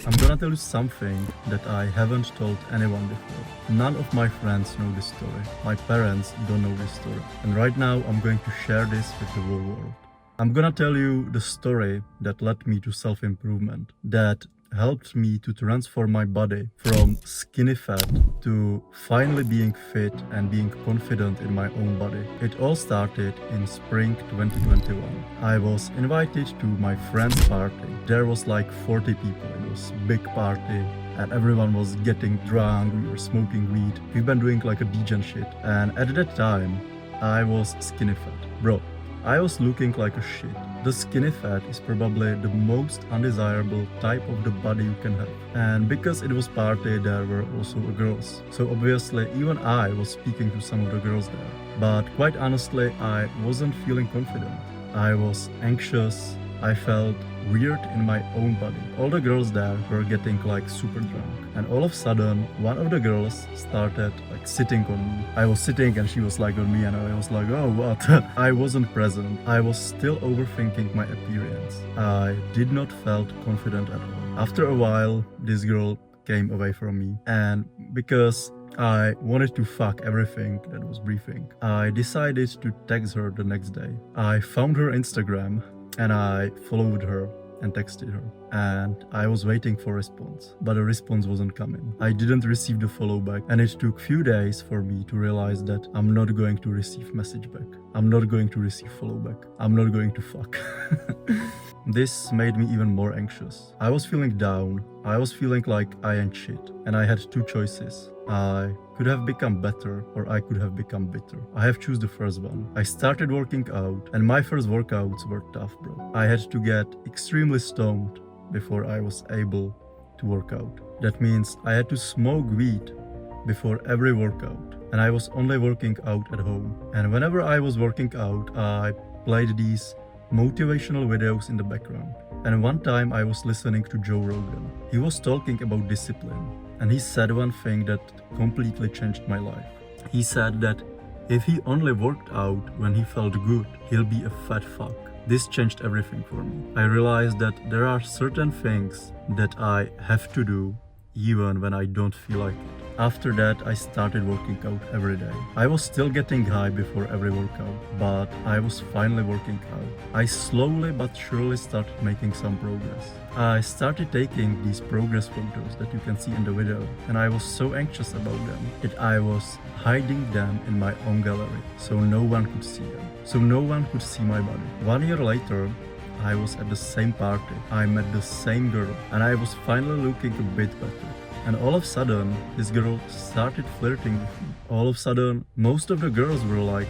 I'm gonna tell you something that I haven't told anyone before. None of my friends know this story. My parents don't know this story. And right now I'm going to share this with the whole world. I'm gonna tell you the story that led me to self-improvement, that helped me to transform my body from skinny fat to finally being fit and being confident in my own body. It all started in spring 2021. I was invited to my friend's party. There was like 40 people. It was a big party and everyone was getting drunk. We were smoking weed. We've been doing like a DJ shit. And at that time, I was skinny fat. Bro, I was looking like a shit. The skinny fat is probably the most undesirable type of the body you can have. And because it was party, there were also girls. So obviously even I was speaking to some of the girls there. But quite honestly, I wasn't feeling confident. I was anxious. I felt weird in my own body. All the girls there were getting like super drunk. And all of a sudden, one of the girls started like sitting on me. I was sitting and she was like on me and I was like, oh, what? I wasn't present. I was still overthinking my appearance. I did not felt confident at all. After a while, this girl came away from me. And because I wanted to fuck everything that was breathing, I decided to text her the next day. I found her Instagram and I followed her and texted her. And I was waiting for a response, but a response wasn't coming. I didn't receive the follow back, and it took few days for me to realize that I'm not going to receive message back. I'm not going to receive follow back. I'm not going to fuck. This made me even more anxious. I was feeling down. I was feeling like I ain't shit. And I had two choices. I could have become better or I could have become bitter. I have choose the first one. I started working out and my first workouts were tough, bro. I had to get extremely stoned before I was able to work out. That means I had to smoke weed before every workout. And I was only working out at home. And whenever I was working out, I played these motivational videos in the background. And one time I was listening to Joe Rogan. He was talking about discipline. And he said one thing that completely changed my life. He said that if he only worked out when he felt good, he'll be a fat fuck. This changed everything for me. I realized that there are certain things that I have to do even when I don't feel like it. After that, I started working out every day. I was still getting high before every workout, but I was finally working out. I slowly but surely started making some progress. I started taking these progress photos that you can see in the video, and I was so anxious about them that I was hiding them in my own gallery so no one could see them, so no one could see my body. 1 year later, I was at the same party. I met the same girl, and I was finally looking a bit better. And all of a sudden, this girl started flirting with me. All of a sudden, most of the girls were like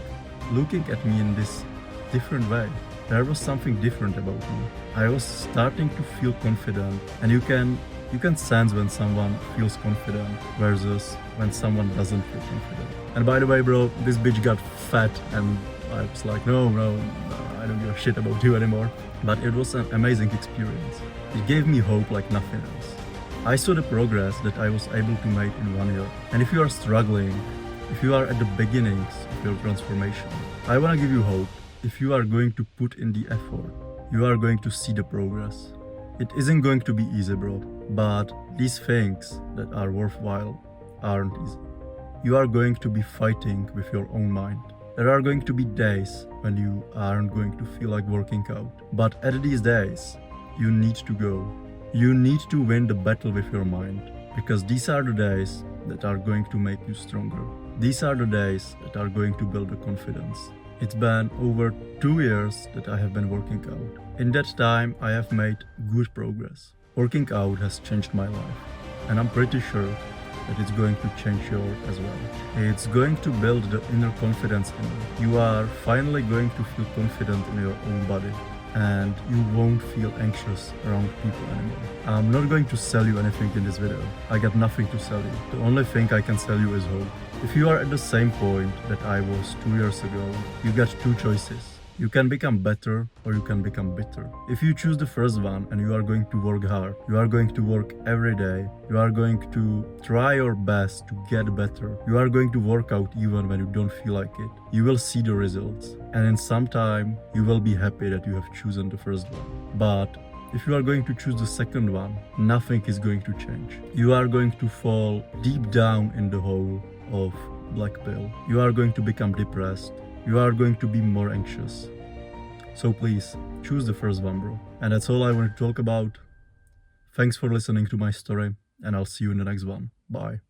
looking at me in this different way. There was something different about me. I was starting to feel confident, and you can sense when someone feels confident versus when someone doesn't feel confident. And by the way, bro, this bitch got fat, and I was like, no, I don't give a shit about you anymore. But it was an amazing experience. It gave me hope like nothing else. I saw the progress that I was able to make in 1 year. And if you are struggling, if you are at the beginnings of your transformation, I want to give you hope. If you are going to put in the effort, you are going to see the progress. It isn't going to be easy, bro, but these things that are worthwhile aren't easy. You are going to be fighting with your own mind. There are going to be days when you aren't going to feel like working out. But at these days, you need to go. You need to win the battle with your mind, because these are the days that are going to make you stronger. These are the days that are going to build the confidence. It's been over 2 years that I have been working out. In that time, I have made good progress. Working out has changed my life, and I'm pretty sure that it's going to change yours as well. It's going to build the inner confidence in you. You are finally going to feel confident in your own body, and you won't feel anxious around people anymore. I'm not going to sell you anything in this video. I got nothing to sell you. The only thing I can sell you is hope. If you are at the same point that I was 2 years ago, you got two choices. You can become better or you can become bitter. If you choose the first one and you are going to work hard, you are going to work every day, you are going to try your best to get better, you are going to work out even when you don't feel like it, you will see the results. And in some time, you will be happy that you have chosen the first one. But If you are going to choose the second one, nothing is going to change. You are going to fall deep down in the hole of black pill. You are going to become depressed. You are going to be more anxious. So please, choose the first one, bro. And that's all I want to talk about. Thanks for listening to my story, and I'll see you in the next one. Bye.